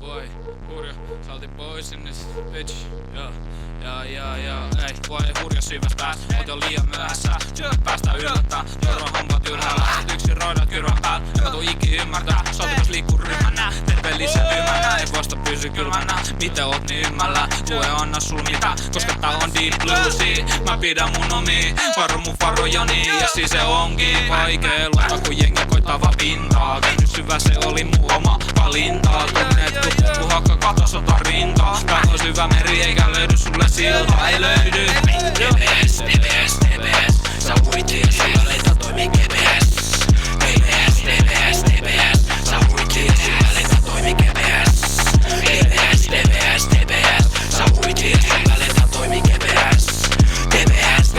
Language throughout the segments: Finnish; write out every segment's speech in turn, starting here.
boy, hurja, salti pois in this bitch, ei, voi hurja syväs pääs, oot jo liian myöhässä, syvät päästä yllättää, Joro hommat ylhäällä, yksin roidat kyrvän päällä, en mä tuu ikin ymmärtää, sotikas liikkuu ryhmänä, terveellisen tyymänä, ei voista pysy kylmänä, mitä oot niin ymmällä, lue anna sul mitä, koska tää on deep bluesi, mä pidän mun omii, varo mun varojani, ja siis se onkin vaikee luottaa, kun jengi koittaa vaan pintaa, käynyt syvä se oli mun oma valinta, tunnettu kun hakka katosota rintaa, tää on syvä meri eikä löydy sulle silta, ei löydy. TPS, sä huitin ja syväleitä toimii GPS. TPS, sä huitin ja syväleitä toimii GPS. TPS, sä huitin ja syväleitä toimii GPS. TPS,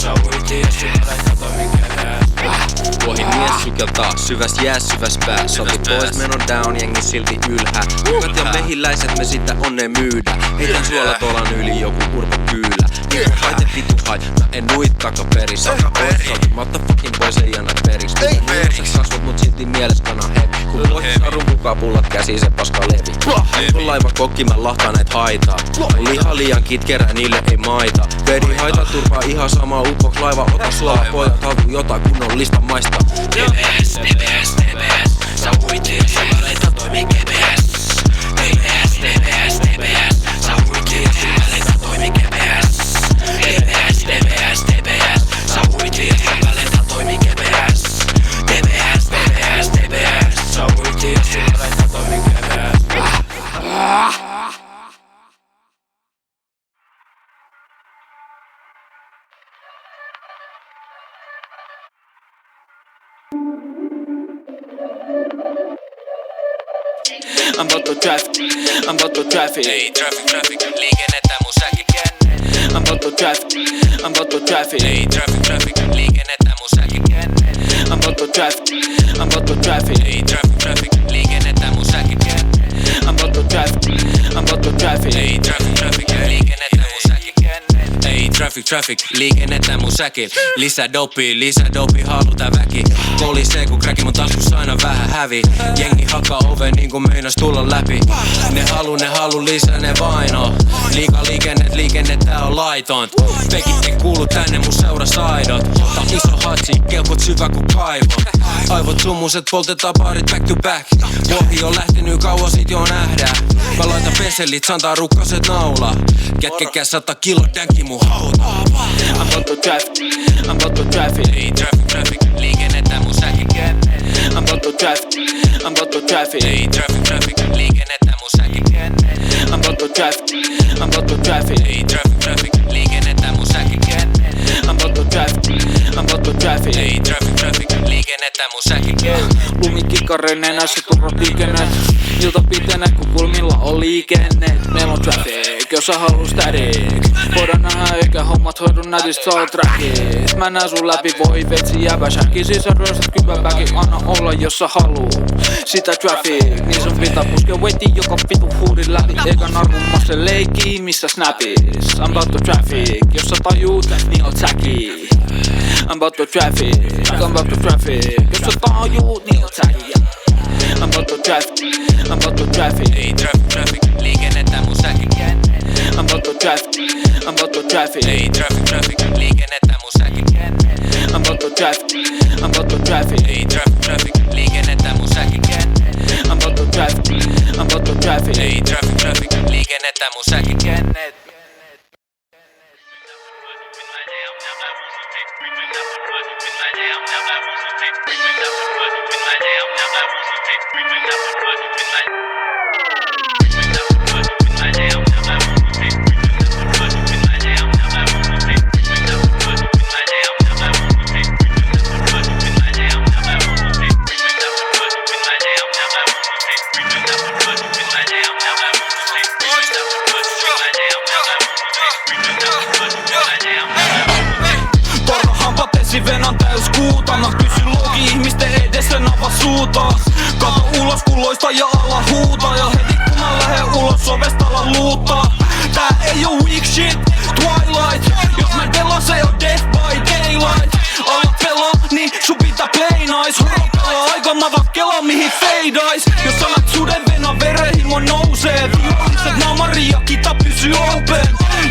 sä huitin ja syväleitä toimii GPS. Vuohin mies sukeltaa, syväs jää, syväs pää. Salti pois, menon down, jengi silti ylhää. Hyvät ja mehiläiset, me sitä onneen myydä. Heitän suolatolan yli joku urpo kyylä. Niin on haite vitu hait, mä en nuit takaperin. Salti pois, salti motherfucking pois, ei anna peris. Mitä nuorisat kasvot, mut silti mieles kana hevi. Kun pohjus arun mukaan pullat käsiin, se paska levi. Kun laiva kokki, mä lahtaan näit haitaa. Mun liha liian kitkerää, niille ei maita. Veri haita turpaa ihan sama, uppoks laiva, ota suolaa. Pojat haluu jotain kunnollista maista. TPS, sä huitin ja syväleitä toimii GPS. TPS, sä huitin ja syväleitä toimii GPS. TPS, sä huitin ja syväleitä toimii GPS. TPS, sä huitin ja syväleitä toimii GPS. I'm about to traffic. Ei traffic, liikennettä mun säkikenne. I'm about to traffic. Ei traffic, liikennettä mun säkikenne. I'm about to traffic. Ei traffic, liikennettä mun säkikenne. I'm about to traffic. Ei traffic, liikennettä mun säkikenne. Ei traffic, liikennettä mun säkil. Lisää dopi, haluta väki. Kolisee kun kräki mun taskussa aina vähän hävi. Jengi hakkaa oven niinku meinas tulla läpi. Ne halu lisää ne vaino. Liika liikenne tää on laiton. Pekit ei kuulu tänne mun seurasaidot. Tää on iso hatsi, kelpot syvä ku kaivo. Aivot sumuset poltetaan parit back to back. Vuohi on lähtenyt kauan sit jo nähdään. Mä laitan penselit, santaa rukkaset naulaa. Jätkekä 100 kilo dänki mun hautaa. I'm about to traffic. Ei traffic, liikennettä mun säkikenne. I'm about to traffic. Ei traffic, liikennettä mun säkikenne. I'm about to traffic. Ei traffic, liikennettä mun säkikenne. I'm about to traffic. Ei traffic, liikennettä mun säkikenne. Lumikikkarein nenässä turvat liikennet. Ilta pitenee kun kulmilla on liikenne. Meillä on traffic, jos sä haluu static. Voidaan nähdä eikä hommat hoidu nätistä soundtrackit. Mä näen sun läpi, voi vetsi jäbä säkki. Sisarroiset kypäpäki, anna olla jos sä haluu. Sitä traffic, niin sun pitää puskea weitin joka vitu huudin läpi. Eikä narvumma se leikki, missä snapis. I'm about to traffic, jos sä tajuut, niin oot säki. I'm about to traffic, jos sä tajuut, niin oot säki. I'm about to traffic. Ei traffic, liikennettä mun säkikenne. I'm about to traffic. Ei traffic, liikennettä mun säkikenne. I'm about to traffic. Ei traffic, liikennettä mun säkikenne. I'm about to traffic. Ei traffic, liikennettä mun säkikenne. Venan täys kuutana, kysy logi ihmisten edessä nava suutaa. Kato ulos kuloista ja ala huutaa. Ja heti kun mä lähden ulos ovesta ala luuttaa. Tää ei oo weak shit, Twilight. Jos mä delaan se on Death by Daylight. Ala pelaa, niin sun pitää play nice. Hurra pelaa aika, mä vaan kelaa mihin feidais. Jos sanat suden vena nousee. Viholliset naamari ja kita pysyy open.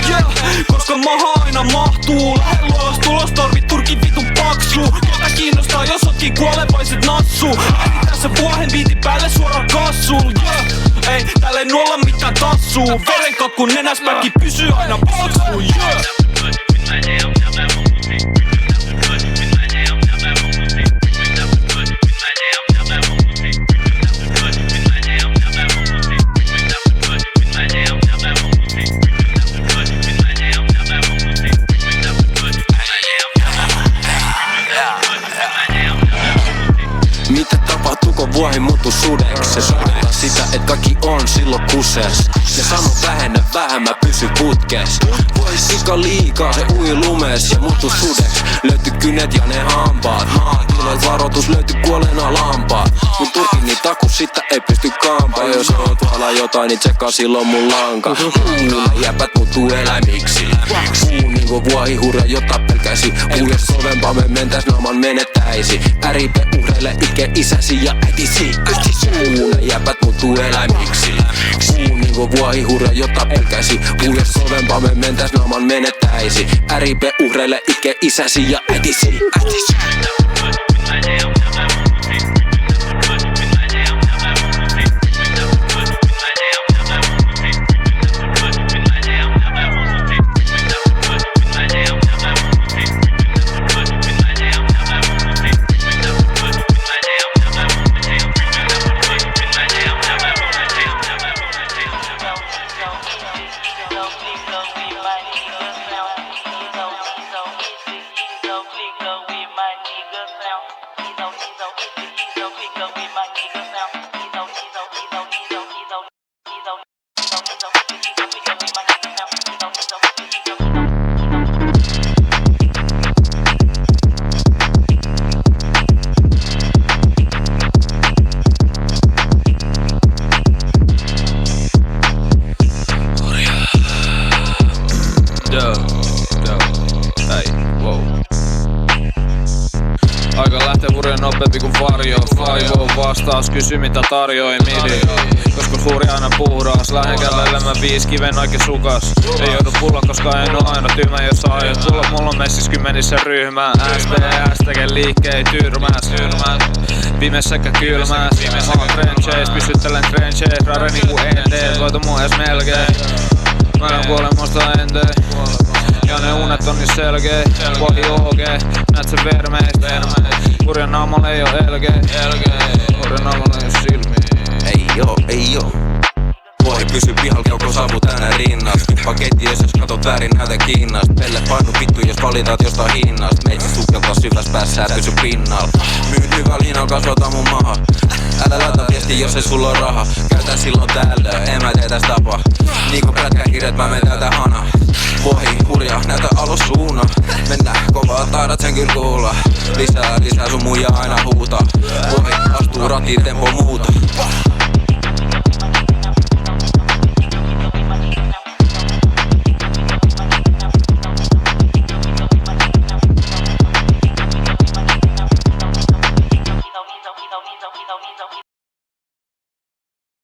Yeah, koska maha aina mahtuu. Lähden luolas tulostorvit turkin vitun paksuu. Ketä kiinnostaa jos otkin kuolevaiset nassuu. Lähditään se vuohen biitin päälle suoraan kassuun. Yeah, ei tälle nuolla mitään tassuu. Verenkakku nenäspäkki pysyy aina paksuu. Yeah. Mitä tapahtuu kun vuohi muuttuu sudeks? Se tarkoittaa sitä et kaikki on silloin kuses. Ne sano vähennä vähän mä pysyn putkes. Voi sika liikaa se ui lumes ja muuttuu sudeks. Löyty kynet ja ne hampaat. Maatiloit varoitus löyty kuolena lampaat. Mun turkin niin takus sitä ei pysty kampaa. Jos oot vaala jotain niin tsekkaa silloin mun lanka. Jäpät muuttuu eläimiksi. Puu niinku vuohi hurja jota pelkäisi. Jos kovempaa me mentäis naaman menettäisi. RIP uhreille itke isäsi ja äitisi. Jäpät muuttuu eläimiksi. Puu niinku vuohi hurja jota pelkäisi. Jos kovempaa me mentäis naaman menettäisi. RIP uhreille itke isäsi ja äitisi. Aika lähtee hurjan nopeampi kuin varjo. Faivo vastaus, kysy mitä tarjoin midi. Koska hurja aina puhdas. Lähden kävelemään 5 kiven oikein sukas. Ei joudu pulla koska en oo aina tyhmä. Jos sä aiot tulla mulla on messis 10 ryhmää. STS tekee liikkeen tyrmäs. Pimes sekä kylmäs. Maan trencheis, pysyttelen trencheis. Rare niinku enteet, voito mun ees melkein. Mä en kuole musta enteen. Ja ne unet on niin selkeä, vuohi OG, näet sen vermeist. Hurjan naamalla ei oo elkeä, hurjan naamalla ei oo silmiä. Ei oo. Vuohi pysy pihal koko savu tänään rinnas. Paketti jos katot väärin näytä Kiinasta. Pelle painu vittu jos valitaat jostain hinnasta. Meitsi sukeltaa syväs päässä pysy pinnalla. Myyn hyvällä hinnalla kasvata mun maha. Älä laita viesti jos ei sulla on raha. Käytä silloin tällöin, en mä tee tästä tapa. Niinku prätkähiret mä menen täältä hana. Vuohi hurja, näytä alos suuna. Mennään kovaa, taidat sen kyllä kuulla. Lisää sun muija aina huuta. Vuohi astuu ratiin tempo muuta.